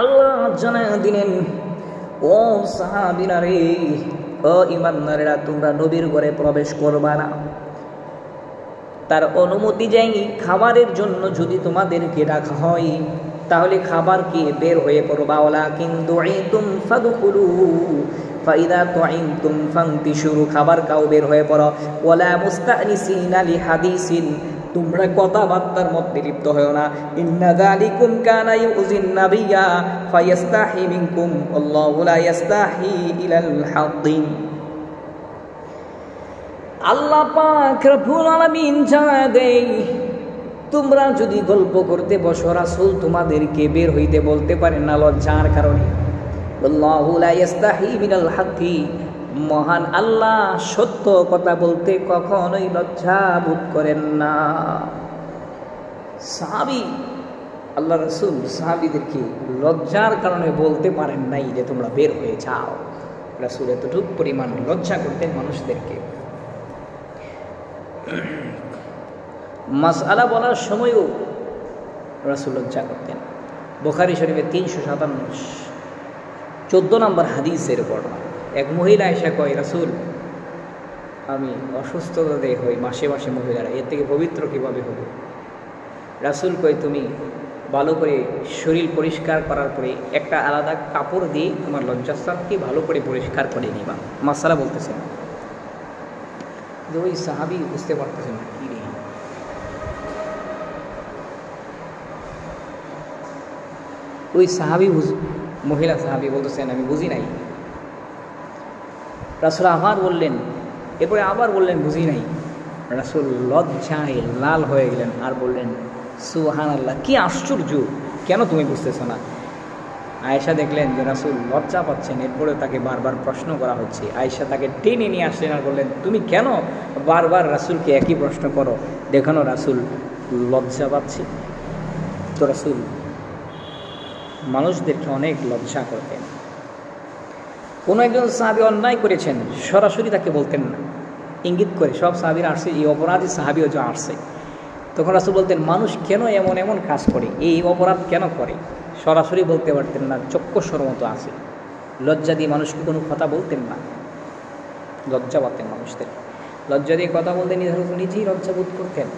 আল্লাহ জানায় দিলেন, ও সাহাবীরা রে, ও ঈমানদারেরা, তোমরা নবীর ঘরে প্রবেশ করবা না, তার অনুমতি যায়নি। খাবারের জন্য যদি তোমাদেরকে ডাকা হয় তাহলে খাবার খেয়ে বের হয়ে পড়বা। ওয়ালাকিন দুঈতুম ফাদখুলু ফাইদা তুঈমতুম ফান্তিশুরু, খাবার খাও, বের হয়ে পড়ো। ওয়ালা মুস্তানিসিনা লিহাদিসিন, তোমরা কথাবার্তার মধ্যে লিপ্ত হও না। ইন্না যালিকুম কানা ইউযিন নাবিয়্যা ফায়াস্তাহি মিনকুম আল্লাহু লা ইয়াস্তাহি ইলাল হাক্কি। আল্লাহ পাক রব্বুল আলামিন জানায় দেয়, তোমরা যদি গল্প করতে বসো, রাসূল তোমাদেরকে বের হইতে বলতে পারেন না লজ্জার কারণে। আল্লাহু লা ইয়াস্তাহি মিনাল হাক্কি, মহান আল্লাহ সত্য কথা বলতে কখনোই লজ্জা বোধ করেন না। সাহাবী, আল্লাহ রাসূল সাহাবীদেরকে লজ্জার কারণে বলতে পারেন নাই যে তোমরা বের হয়ে যাও। রাসূল এতটুকু পরিমাণ লজ্জা করতেন মানুষদেরকে। মাসআলা বলার সময়ও রাসূল লজ্জা করতেন। বুখারী শরীফের 357 14 নম্বর হাদিসের বর্ণনা। এক মহিলা এসে কয়, রাসূল, আমি অসুস্থতা দেহ হই মাসে মাসে, মহিলারা এর থেকে পবিত্র কীভাবে হবে? রাসূল কয়, তুমি ভালো করে শরীর পরিষ্কার করার পরে একটা আলাদা কাপড় দিয়ে তোমার লজ্জাস্থানকে ভালো করে পরিষ্কার করে নিবা। মাসআলা বলতেছেন যে ওই সাহাবী বুঝতে পারতেছেন না কি রে, ওই সাহাবী মহিলা সাহাবী বলতেছেন আমি বুঝি নাই। রাসূল আবার বললেন, এরপরে আবার বললেন বুঝি নাই। রাসূল লজ্জায় লাল হয়ে গেলেন আর বললেন, সুবহানাল্লাহ, কি আশ্চর্য, কেন তুমি বুঝতেছো না? আয়েশা দেখলেন যে রাসূল লজ্জা পাচ্ছেন, এরপরে তাকে বারবার প্রশ্ন করা হচ্ছে। আয়েশা তাকে টেনে নিয়ে আসলেন আর বললেন, তুমি কেন বারবার রাসূলকে একই প্রশ্ন করো? দেখো না রাসূল লজ্জা পাচ্ছে। তো রাসূল মানুষদেরকে অনেক লজ্জা করতেন। কোনো একজন সাহাবী অন্যায় করেছেন, সরাসরি তাকে বলতেন না, ইঙ্গিত করে। সব সাহাবীরা আসছে, এই অপরাধী সাহাবীও যে আসছে, তখন রাসূল বলতেন মানুষ কেন এমন এমন কাজ করে, এই অপরাধ কেন করে, সরাসরি বলতে পারতেন না, চক্ষুস্বর মতো আছে। লজ্জা দিয়ে মানুষকে কোনো কথা বলতেন না, লজ্জা পাতেন মানুষদের, লজ্জা দিয়ে কথা বলতে নিজেই লজ্জা বোধ করতেন।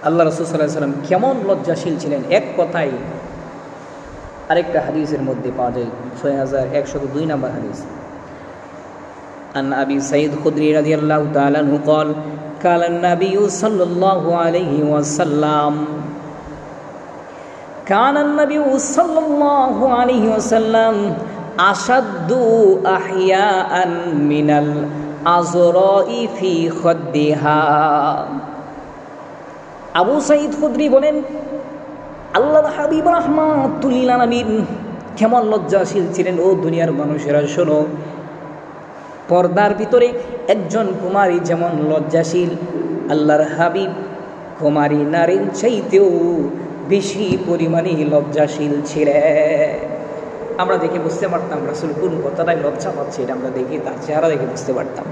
আল্লাহ রাসূল সাল্লাল্লাহু আলাইহি ওয়াসাল্লাম কেমন লজ্জাশীল ছিলেন, এক কথায় আরেকটা হাদিসের মধ্যে পাওয়া যায়, 6102 নম্বর হাদিস। আন আবি সাঈদ খুদরি রাদিয়াল্লাহু তাআলা আনহু قال قال النبي صلى الله عليه وسلم كان النبي صلى الله عليه وسلم أشد أحياء من الأزراء في خدها। আবু সাঈদ খুদরি বলেন, আল্লাহর হাবিব রাহমাতুল লিল আলামিন কেমন লজ্জাশীল ছিলেন। ও দুনিয়ার মানুষেরা শোনো, পর্দার ভিতরে একজন কুমারী যেমন লজ্জাশীল, আল্লাহর হাবিব কুমারী নারীর চাইতেও বেশি পরিমাণে লজ্জাশীল ছিলেন। আমরা দেখে বুঝতে পারতাম রাসূল কোন কথাটায় লজ্জা পাচ্ছে, এটা আমরা দেখে তার চেহারা দেখে বুঝতে পারতাম।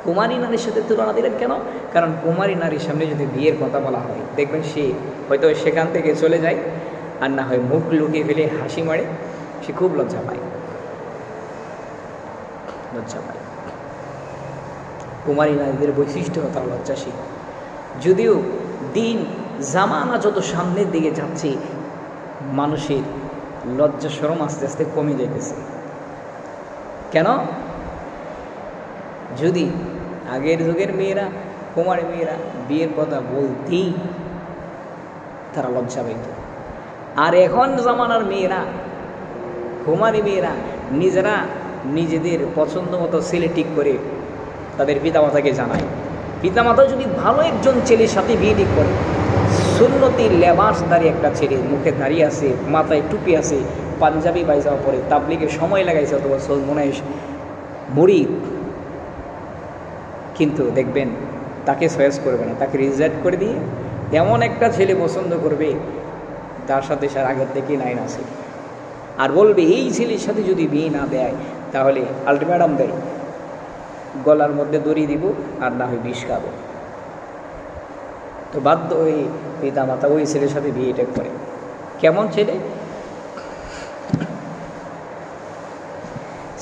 কুমারী নারীর সাথে তুলনা দিলেন কেন? কারণ কুমারী নারীর সামনে যদি বিয়ের কথা বলা হয়, দেখবেন সে হয়তো সেখান থেকে চলে যায়, আর না হয় মুখ লুকিয়ে ফেলে হাসি মারে, সে খুব লজ্জা পায়, লজ্জা পায়। কুমারী নারীদের বৈশিষ্ট্য তারা লজ্জাশীল। যদিও দিন জামানা যত সামনের দিকে যাচ্ছে, মানুষের লজ্জা শরম আস্তে আস্তে কমে যেতেছে। কেন? যদি আগের যুগের মেয়েরা, কুমারী মেয়েরা বিয়ের কথা বলতেই তারা লজ্জা পাইত, আর এখন জামানার মেয়েরা, কুমারী মেয়েরা নিজেরা নিজেদের পছন্দ মতো ছেলে ঠিক করে তাদের পিতামাতাকে জানায়। পিতামাতা যদি ভালো একজন ছেলের সাথে বিয়ে ঠিক করে, সুন্নতি লেবাসদারি একটা ছেলে, মুখে দাঁড়িয়ে আছে, মাথায় টুপি আছে, পাঞ্জাবি পায়জামা পরে, তাবলিগে সময় লাগাইছে, অথবা মনে হয় মুরিদ, কিন্তু দেখবেন তাকে চয়েস করবে না, তাকে রিজেক্ট করে দিয়ে এমন একটা ছেলে পছন্দ করবে তার সাথে সার আগের থেকেই লাইন আছে, আর বলবে এই ছেলের সাথে যদি বিয়ে না দেয় তাহলে আলটিমেটাম দেয়, গলার মধ্যে দড়ি দিব আর না হয় বিষ খাবো। তো বাধ্য হয়ে পিতা মাতা ওই ছেলের সাথে বিয়েটা করে। কেমন ছেলে?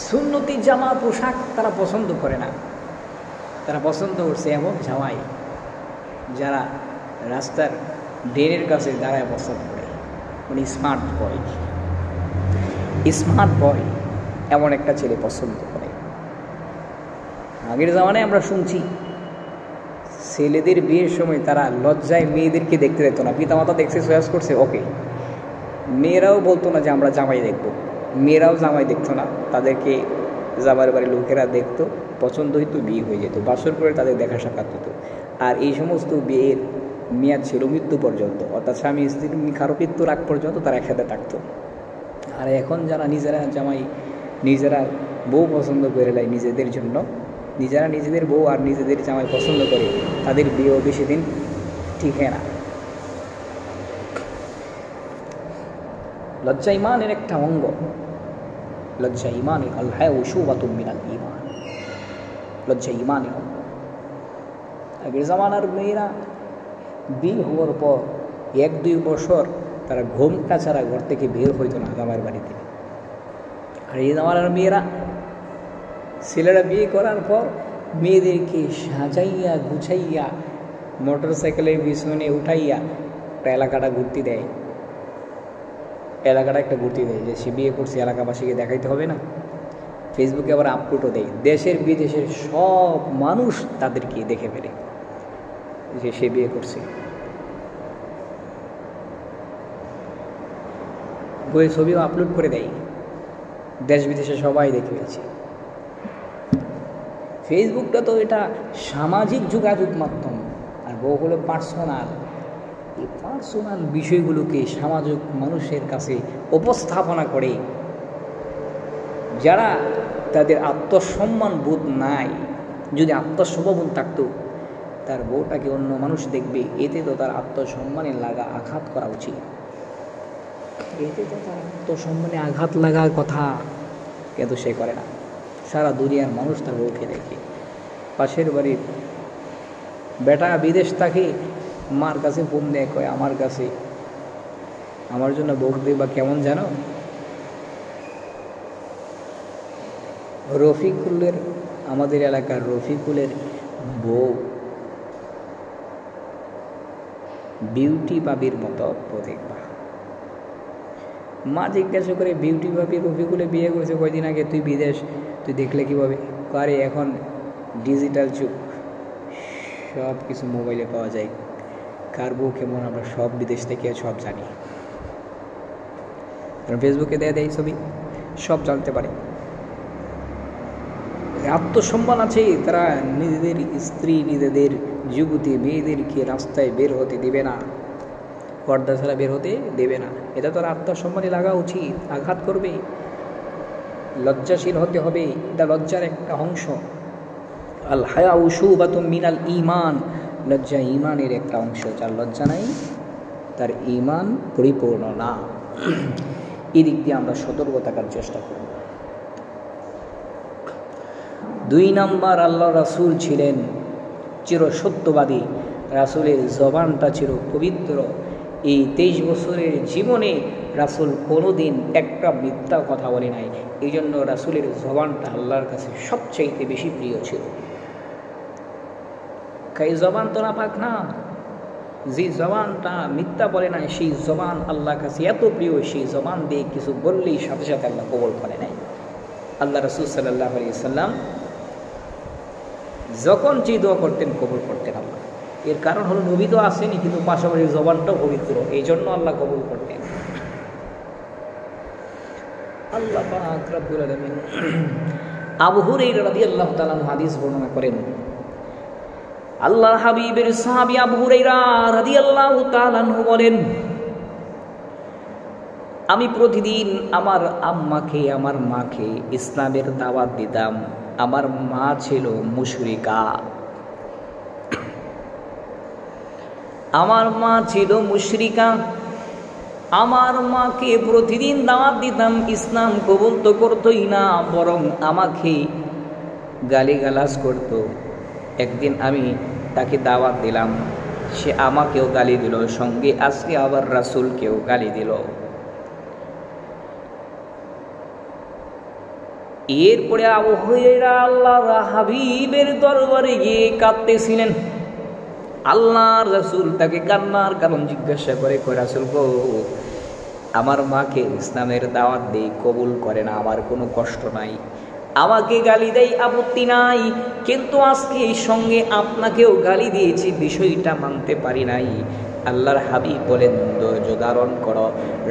সুন্নতি জামা পোশাক তারা পছন্দ করে না, তারা পছন্দ করছে এমন জামাই যারা রাস্তার ড্রেনের কাছে দাঁড়ায় পছন্দ করে, উনি স্মার্ট বয়, স্মার্ট বয় এমন একটা ছেলে পছন্দ করে। আগের জামানায় আমরা শুনছি ছেলেদের বিয়ের সময় তারা লজ্জায় মেয়েদেরকে দেখতে যেত না, পিতামাতা দেখছে চয়েস করছে ওকে, মেয়েরাও বলতো না যে আমরা জামাই দেখব, মেয়েরাও জামাই দেখতো না, তাদেরকে জামাইয়ের বাড়ির লোকেরা দেখতো, পছন্দ হইতো, বিয়ে হয়ে যেত, বাসর করে তাদের দেখা সাক্ষাৎ হতো। আর এই সমস্ত বিয়ের মেয়াদ ছিল মৃত্যু পর্যন্ত, অর্থাৎ স্বামী স্ত্রীর খারপিত্যুর আগ পর্যন্ত তারা একসাথে থাকতো। আর এখন যারা নিজেরা জামাই, নিজেরা বউ পছন্দ করে নেয় নিজেদের জন্য, নিজেরা নিজেদের বউ আর নিজেদের জামাই পছন্দ করে, তাদের বিয়েও বেশি দিন টিকে না। লজ্জা ইমানের একটা অঙ্গ, লজ্জা ইমানের আল্লাহ শুবাতুম মিনাল ঈমান, লজ্জা ইমানের অঙ্গ। আগের জামানার মেয়েরা বিয়ে হওয়ার পর 1-2 বছর তারা ঘোমটা ছাড়া ঘর থেকে বের হইতো না জামাইয়ের বাড়িতে। আর এই জামানার মেয়েরা, ছেলেরা বিয়ে করার পর মেয়েদেরকে সাজাইয়া গুছাইয়া মোটর সাইকেলের পিছনে উঠাইয়া একটা এলাকাটা ঘুরতে দেয়, এলাকাটা একটা ঘুরতে দেয় যে সে বিয়ে করছে, এলাকাবাসীকে দেখাইতে হবে না। ফেসবুকে আবার আপলোডও দেয়, দেশের বিদেশের সব মানুষ তাদেরকে দেখে ফেলে যে সে বিয়ে করছে। বইয়ের ছবিও আপলোড করে দেয়, দেশ বিদেশে সবাই দেখে ফেলছে। ফেসবুকটা তো এটা সামাজিক যোগাযোগ মাধ্যম, আর বউ হলো পার্সোনাল। এই পার্সোনাল বিষয়গুলোকে সামাজিক মানুষের কাছে উপস্থাপনা করে যারা তাদের আত্মসম্মান বোধ নাই, যদি আত্মসম্মান থাকতো তার বউটাকে অন্য মানুষ দেখবে, এতে তো তার আত্মসম্মানে লাগা আঘাত করা উচিত। এতে তো তার আত্মসম্মানে আঘাত লাগার কথা, কিন্তু সে করে না। সারা দুনিয়ার মানুষ তার বউকে দেখে। পাশের বাড়ির বেটা বিদেশ থাকে, মার কাছে ফোন দেয়, কয় আমার কাছে আমার জন্য বউ দেবা কেমন জানো? রফিকুলের, আমাদের এলাকার রফিকুলের বউ বিউটি বাবির মতো দেখবা। মা জিজ্ঞাসা করে, বিউটি বাবি রফিকুলে বিয়ে করেছে কয়দিন আগে, তুই বিদেশ, তুই দেখলে কীভাবে? আরে এখন ডিজিটাল যুগ, সব কিছু মোবাইলে পাওয়া যায়, কার বউ কেমন আমরা সব বিদেশ থেকে সব জানি। ফেসবুকে দেয় ছবি, সব জানতে পারে। আত্মসম্মান আছে, তারা নিজেদের স্ত্রী, নিজেদের যুবতী মেয়েদেরকে রাস্তায় বের হতে দেবে না, পর্দা ছাড়া বের হতে দেবে না। এটা তোর আত্মসম্মানে লাগা উচিত, আঘাত করবে। লজ্জাশীল হতে হবে, এটা লজ্জার একটা অংশ। আল হায়াউ শুবাতুম মিনাল ঈমান, লজ্জা ঈমানের একটা অংশ। যার লজ্জা নাই তার ঈমান পরিপূর্ণ না। এই দিক দিয়ে আমরা সতর্ক থাকার চেষ্টা করব। 2 নাম্বার, আল্লাহ রাসূল ছিলেন চিরসত্যবাদী, রাসূলের জবানটা ছিল পবিত্র। এই 23 বছরের জীবনে রাসূল কোনোদিন একটা মিথ্যা কথা বলে নাই। এই জন্য রাসূলের জবানটা আল্লাহর কাছে সবচাইতে বেশি প্রিয় ছিল। এই জবান তো নাপাক না, যে জবানটা মিথ্যা বলে নাই সেই জবান আল্লাহর কাছে এত প্রিয়, সেই জবান দিয়ে কিছু বললেই সাথে সাথে আল্লাহ কবুল করে নাই। আল্লাহ রাসূল সাল্লাল্লাহু আলাইহি ওয়াসাল্লাম যখন যে দোয়া করতেন কবুল করতেন আল্লাহ। এর কারণ হলো নবী তো আসেনি, কিন্তু পাশাপাশি জবানটাও পবিত্র, এই জন্য আল্লাহ কবুল করতেন। আল্লাহ পাক রব্বুল আলামিন আবু হুরায়রা রাদিয়াল্লাহু তাআলা হাদিস বর্ণনা করেন, আল্লাহর হাবিবের সাহাবী আবু হুরায়রা রাদিয়াল্লাহু তাআলা বলেন, আমি প্রতিদিন আমার আম্মাকে, আমার মাকে ইসলামের দাওয়াত দিতাম। আমার মা ছিল মুশরিকা, আমার মা ছিল মুশরিকা। আমার মাকে প্রতিদিন দাওয়াত দিতাম, ইসলাম কবুল তো করতই না, বরং আমাকে গালিগালাজ করত। একদিন আমি তাকে দাওয়াত দিলাম, সে আমাকেও গালি দিল, সঙ্গে আজকে আবার রাসূলকেও গালি দিল। এরপরে আবু হুরায়রা আল্লাহর হাবিবের দরবারে গিয়ে কাঁদতেছিলেন। আল্লাহর রাসূল তাকে কান্নার কারণ জিজ্ঞাসা করে, কয় রাসূল গো, আমার মাকে ইসলামের দাওয়াত দেই, কবুল করে না, আমার কোনো কষ্ট নাই, আমাকে গালি দেয় আপত্তি নাই, কিন্তু আজকে সঙ্গে আপনাকেও গালি দিয়েছি, বিষয়টা মানতে পারি নাই। আল্লাহর হাবিব বলেন, ধৈর্য ধারণ করো।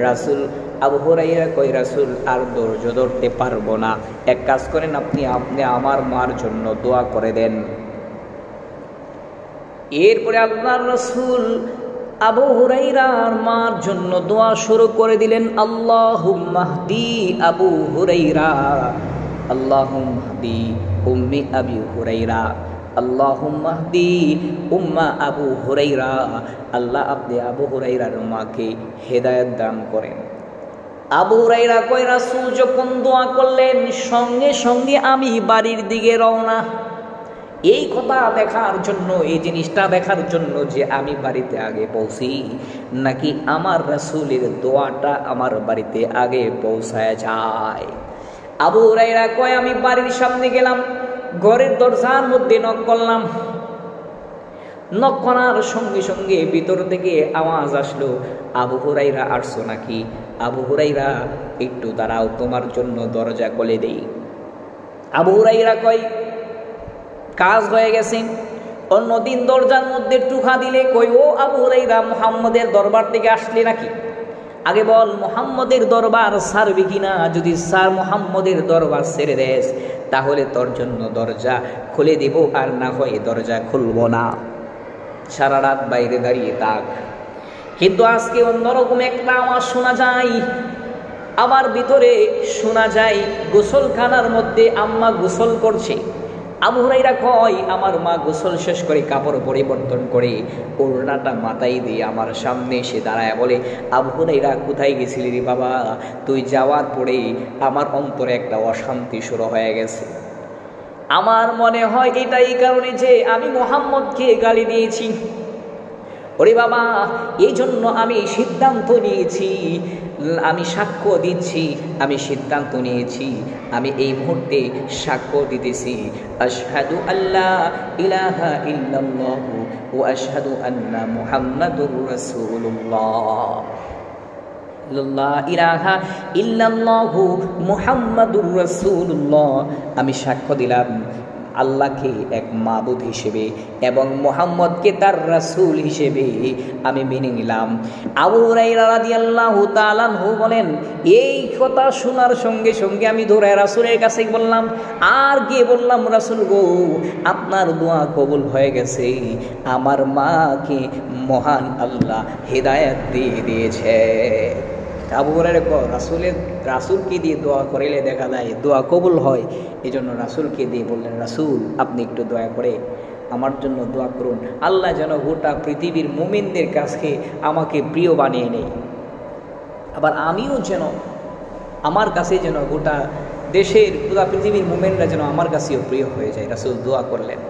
রাসূল, আবু হুরায়রা কয়, রাসূল আর ধৈর্য ধরতে পারবো না, এক কাজ করেন, আপনি আমার মার জন্য দোয়া করে দেন। এরপরে আল্লাহর রাসূল আবু হুরায়রার মার জন্য দোয়া শুরু করে দিলেন। আল্লাহুম্মা হদি আবু হুরায়রা, আল্লাহুম্মা হদি উম্মি আবি হুরায়রা, আল্লাহুম্মা হদি উম্মা আবু হুরায়রা। আল্লাহ আপনি আবু হুরায়রার মাকে হেদায়েত দান করেন। আবু হুরায়রা কয়, রাসূল যখন দোয়া করলেন সঙ্গে সঙ্গে আমি বাড়ির দিকে রওনা। এই কথা দেখার জন্য, এই জিনিসটা দেখার জন্য যে আমি বাড়িতে আগে পৌঁছি নাকি আমার রাসূলের দোয়াটা আমার বাড়িতে আগে পৌঁছায় যায়। আবু হুরায়রা কয়, আমি বাড়ির সামনে গেলাম, ঘরের দরজার মধ্যে নক করলাম। নক করার সঙ্গে সঙ্গে ভিতর থেকে আওয়াজ আসলো, আবু হুরায়রা আসছো নাকি? আবু হুরায়রা একটু দাঁড়াও, তোমার জন্য দরজা খুলে দেই। আবু হুরায়রা কয়, কাজ হয়ে গেছে। অন্যদিন দরজার মধ্যে টুকা দিলে কই, ও আবু হুরায়রা, মুহাম্মদের দরবার থেকে আসলে নাকি? আগে বল, মুহাম্মদের দরবার ছাড়বি কিনা? যদি স্যার মুহাম্মদের দরবার ছেড়ে দেস তাহলে তোর জন্য দরজা খুলে দিব, আর না হয় দরজা খুলবো না, সারা রাত বাইরে দাঁড়িয়ে থাক। কিন্তু আজকে অন্যরকম একটা আওয়াজ শোনা যায়। আমার ভিতরে শোনা যায় গোসলখানার মধ্যে আম্মা গোসল করছে। আবু হুরায়রা কয়, আমার মা গোসল শেষ করে কাপড় পরিবর্তন করে ওড়নাটা মাথায় দিয়ে আমার সামনে এসে দাঁড়ায় বলে, আবু হুরায়রা কোথায় গেছিলি রে বাবা? তুই যাওয়ার পরে আমার অন্তরে একটা অশান্তি শুরু হয়ে গেছে। আমার মনে হয় এটাই কারণে যে আমি মুহাম্মদকে গালি দিয়েছি। ওরে বাবা, এই জন্য আমি সিদ্ধান্ত নিয়েছি, আমি সাক্ষ্য দিচ্ছি, আমি সিদ্ধান্ত নিয়েছি, আমি এই মুহূর্তে সাক্ষ্য দিতেছি, আশহাদু আল্লা ইলাহা ইল্লাল্লাহু ওয়া আশহাদু আন্না মুহাম্মাদুর রাসূলুল্লাহ। লা ইলাহা ইল্লাল্লাহু মুহাম্মাদুর রাসূলুল্লাহ। আমি সাক্ষ্য দিলাম আল্লাহকে এক মাবুদ হিসেবে এবং মুহাম্মদকে তার রাসূল হিসেবে আমি মেনে নিলাম। আবু হুরায়রা রাদিয়াল্লাহু তাআলা আনহু বলেন, এই কথা শোনার সঙ্গে সঙ্গে আমি দৌড়ায় রাসূলের কাছে বললাম, আর গিয়ে বললাম, রাসূল গো, আপনার দোয়া কবুল হয়ে গেছে, আমার মাকে মহান আল্লাহ হেদায়েত দিয়ে দিয়েছে। আবু হুরায়রা রাসূলকে দিয়ে দোয়া করিলে দেখা যায় দোয়া কবুল হয়। এই জন্য রাসূলকে দিয়ে বললেন, রাসূল আপনি একটু দয়া করে আমার জন্য দোয়া করুন, আল্লাহ যেন গোটা পৃথিবীর মুমিনদের কাছে আমাকে প্রিয় বানিয়ে নেয়, আবার আমিও যেন আমার কাছে যেন গোটা দেশের পুরা পৃথিবীর মুমিনরা যেন আমার কাছেও প্রিয় হয়ে যায়। রাসূল দোয়া করলেন,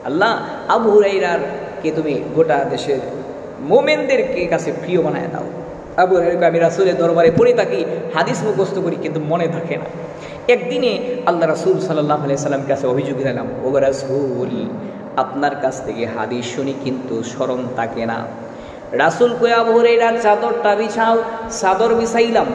আল্লাহ আবু হুরায়রাকে তুমি গোটা দেশের মুমিনদেরকে কাছে প্রিয় বানায় দাও। আবু হুরায়রা, আমি রাসূলের দরবারে পড়ে থাকি, হাদিস মুখস্থ করি, কিন্তু মনে থাকে না। একদিনে আল্লাহ রাসূল সাল্লাল্লাহু আলাইহি সাল্লামের কাছে অভিযোগ দিলাম, ও রাসূল, আপনার কাছ থেকে হাদিস শুনি কিন্তু স্মরণ থাকে না। রাসূল কয়, আবু হুরায়রার চাদরটা বিছাও। চাদর বিছাইলাম।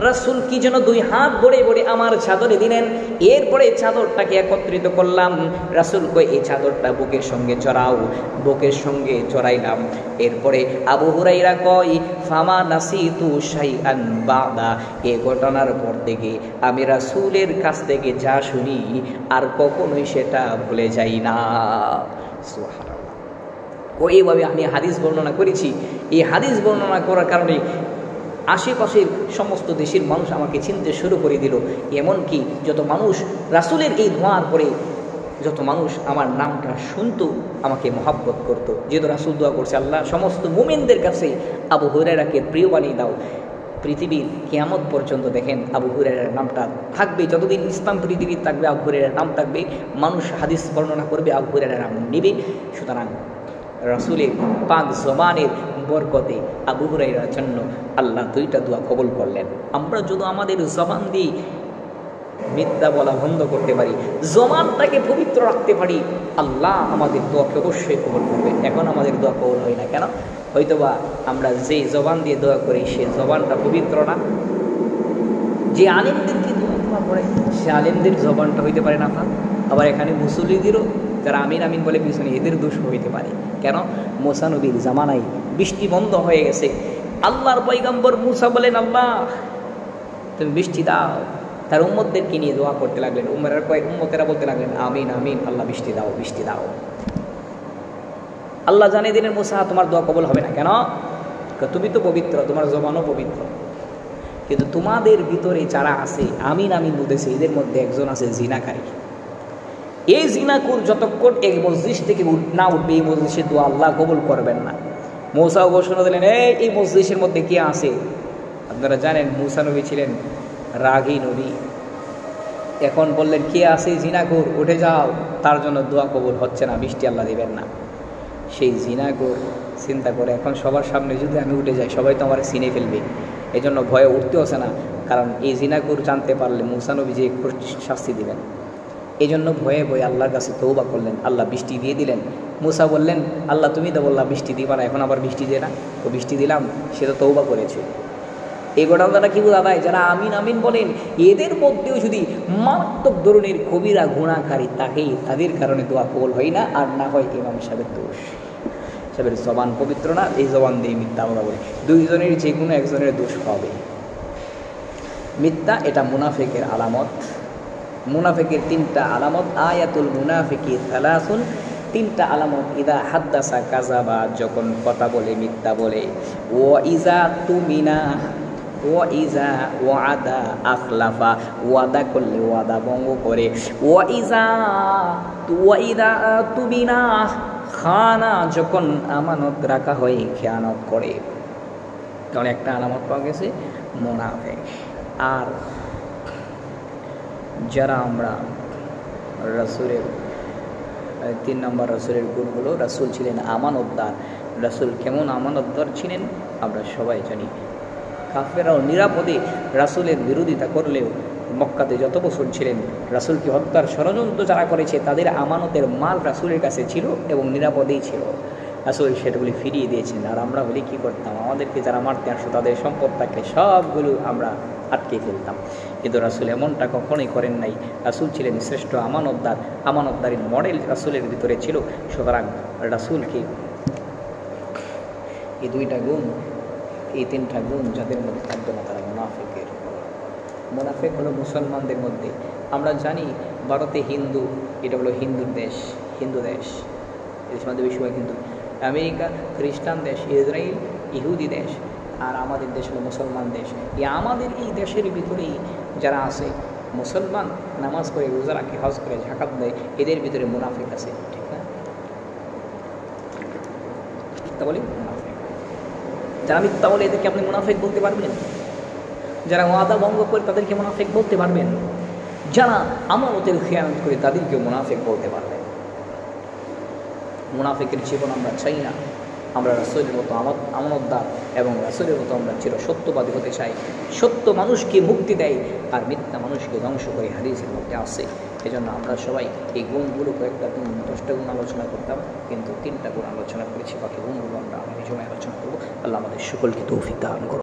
রাসূল কি যেন দুই হাত ভরে ভরে আমার চাদরে দিলেন। এরপরে চাদরটাকে একত্রিত করলাম। রাসূল কয়, এই চাদরটা বুকের সঙ্গে জড়াও। বুকের সঙ্গে জড়াইলাম। এরপরে আবু হুরায়রা কয়, ফামা নাসিতু শাইআন বাদা। এই ঘটনার পর থেকে আমি রাসূলের কাছ থেকে যা শুনি আর কখনোই সেটা ভুলে যাই না। সুবহানাল্লাহ। এইভাবে আমি হাদিস বর্ণনা করেছি। এই হাদিস বর্ণনা করার কারণে আশেপাশের সমস্ত দেশের মানুষ আমাকে চিনতে শুরু করে দিল। এমনকি যত মানুষ রাসূলের এই দোয়ার পরে যত মানুষ আমার নামটা শুনতো আমাকে মহাব্বত করত। যেহেতু রাসূল দোয়া করছে, আল্লাহ সমস্ত মুমিনদের কাছে আবু হুরায়রাকে প্রিয় বানিয়ে দাও। পৃথিবীর কিয়ামত পর্যন্ত দেখেন আবু হুরায়রার নামটা থাকবে, যতদিন ইসলাম পৃথিবী থাকবে আবু হুরায়রার নাম থাকবে, মানুষ হাদিস বর্ণনা করবে, আবু হুরায়রার নাম নেবে। সুতরাং রাসূলের পাক জবানের বরকতে আবু হুরায়রার জন্য আল্লাহ দুইটা দোয়া কবুল করলেন। আমরা যদি আমাদের জবান দিয়ে মিথ্যা বলা বন্ধ করতে পারি, জবানটাকে পবিত্র রাখতে পারি, আল্লাহ আমাদের দোয়াকে অবশ্যই কবুল করবে। এখন আমাদের দোয়া কবুল হয় না কেন? হয়তোবা আমরা যে জবান দিয়ে দোয়া করি সে জবানটা পবিত্র না। যে আলেমদেরকে দোয়া করে সে আলেমদের জবানটা হইতে পারে না। আবার এখানে মুসল্লিদেরও যারা আমিন আমিন বলে পিছনে, এদের দোষ হইতে পারে। কেন? মুসা নবীর জামানায় বৃষ্টি বন্ধ হয়ে গেছে। আল্লাহর পয়গম্বর মুসা বলেন, আল্লাহ তুমি বৃষ্টি দাও। তার উম্মতদেরকে নিয়ে দোয়া করতে লাগলেন। উম্মতেরা বলতে লাগলেন, আমিন আমিন, আল্লাহ বৃষ্টি দাও, বৃষ্টি দাও। আল্লাহ জানিয়ে দিলেন, মুসা তোমার দোয়া কবুল হবে না। কেন? তুমি তো পবিত্র, তোমার জবানও পবিত্র, কিন্তু তোমাদের ভিতরে যারা আছে আমিন আমিন বলতেছে, এদের মধ্যে একজন আছে জিনাকারী। এই জিনাকুর যতক্ষণ এই মসজিদ থেকে না উঠবে, এই মসজিদের দোয়া আল্লাহ কবুল করবেন না। মূসা ঘোষণা দিলেন, এই মসজিদের মধ্যে কে আছে? আপনারা জানেন মূসা নবী ছিলেন রাগী নবী। এখন বললেন, কে আছে জিনাকুর, উঠে যাও, তার জন্য দোয়া কবুল হচ্ছে না, বৃষ্টি আল্লাহ দিবেন না। সেই জিনাকুর চিন্তা করে, এখন সবার সামনে যদি আমি উঠে যাই সবাই তো আমার চিনে ফেলবে, এই জন্য ভয়ে উঠতে হচ্ছে না। কারণ এই জিনাকুর জানতে পারলে মূসা নবী যে শাস্তি দিবেন, এই জন্য ভয়ে ভয়ে আল্লাহর কাছে তওবা করলেন। আল্লাহ বৃষ্টি দিয়ে দিলেন। মূসা বললেন, আল্লাহ তুমি তো বললা বৃষ্টি দিবা না, এখন আবার বৃষ্টি দিয়ে না, তো বৃষ্টি দিলাম, সে তো তওবা করেছে। এই ঘটনাটা কি বোঝা যায়? যারা আমিন আমিন বলেন এদের মধ্যেও যদি মারাত্মক ধরনের কবিরা গুণাকারী থাকে, তাদের কারণে দোয়া কবুল হয় না। আর না হয় ইমাম সাহেবের দোষ, সাহেবের জবান পবিত্র না, এই জবান দিয়ে মিথ্যা বলা বলে, দুইজনের যে কোনো একজনের দোষ হবে। মিথ্যা এটা মুনাফিকের আলামত। মুনাফিকের তিনটা আলামত, আয়াতুল মুনাফিকি সালাসুন, তিনটা আলামত। ইদা হাদ্দাসা কাযাবা, যখন কথা বলে মিথ্যা বলে। ও ইজা তুমিনা, ওয়াইজা ওয়াদা আখলাফা, ওয়াদা করলে ওয়াদা ভঙ্গ করে, ওয়াইদা তুবিনা খানা, যখন আমানত রাখা হয় খেয়ানত করে। তাহলে একটা আলামত পাওয়া গেছে মুনাফিক। আর যারা আমরা রাসূলের 3 নম্বর রাসূলের গুণ হলো রাসূল ছিলেন আমানতদার। রাসূল কেমন আমানতদার ছিলেন আমরা সবাই জানি। কাফেররাও নিরাপদে রাসূলের বিরোধিতা করলেও মক্কাতে যত বছর ছিলেন রাসূলকে হত্যার ষড়যন্ত্র যারা করেছে তাদের আমানতের মাল রাসূলের কাছে ছিল এবং নিরাপদেই ছিল। রাসূল সেটাগুলি ফিরিয়ে দিয়েছেন। আর আমরা হলে কী করতাম? আমাদেরকে যারা মারতে আসতো তাদের সম্পদ থাকলে সবগুলো আমরা আটকে ফেলতাম। কিন্তু রাসূল এমনটা কখনোই করেন নাই। রাসূল ছিলেন শ্রেষ্ঠ আমানতদার। আমানতদারির মডেল রাসূলের ভিতরে ছিল। সুতরাং রাসূলকে এই 2টা গুণ, এই 3টা গুণ যাদের মধ্যে থাকবে না তারা মুনাফিকের। মুনাফিক হলো মুসলমানদের মধ্যে। আমরা জানি ভারতে হিন্দু, এটা হলো হিন্দু দেশ, এদের মধ্যে বেশিরভাগ হিন্দু। আমেরিকা খ্রিস্টান দেশ, ইসরায়েল ইহুদি দেশ, আর আমাদের দেশ হলো মুসলমান দেশ। আমাদের এই দেশের ভিতরেই যারা আছে মুসলমান, নামাজ পড়ে, রোজা রাখে, হজ করে, যাকাত দেয়, এদের ভিতরে মুনাফিক আছে, ঠিক না? মিথ্যা বলি মুনাফিক। যারা মিথ্যা বলে এদেরকে আপনি মুনাফিক বলতে পারবেন? যারা ওয়াদা ভঙ্গ করে তাদেরকে মুনাফিক বলতে পারবেন? যারা আমানতের খেয়ানত করে তাদেরকেও মুনাফিক বলতে পারবেন? মুনাফিকের জীবন আমরা চাই না। আমরা রাসূলের মতো আমানতদার এবং রাসূলের মতো আমরা চিরসত্যবাদী হতে চাই। সত্য মানুষকে মুক্তি দেয় আর মিথ্যা মানুষকে ধ্বংস করে, হাদিসের মধ্যে আছে। এজন্য আমরা সবাই এই গুণগুলো কয়েকটা গুণ, 10টা গুণ আলোচনা করতাম, কিন্তু 3টা গুণ আলোচনা করেছি। বাকি গুণগুলো আমরা আগামী সময় আলোচনা করবো। আল্লাহ আমাদের সকলকে তৌফিক দান করুন।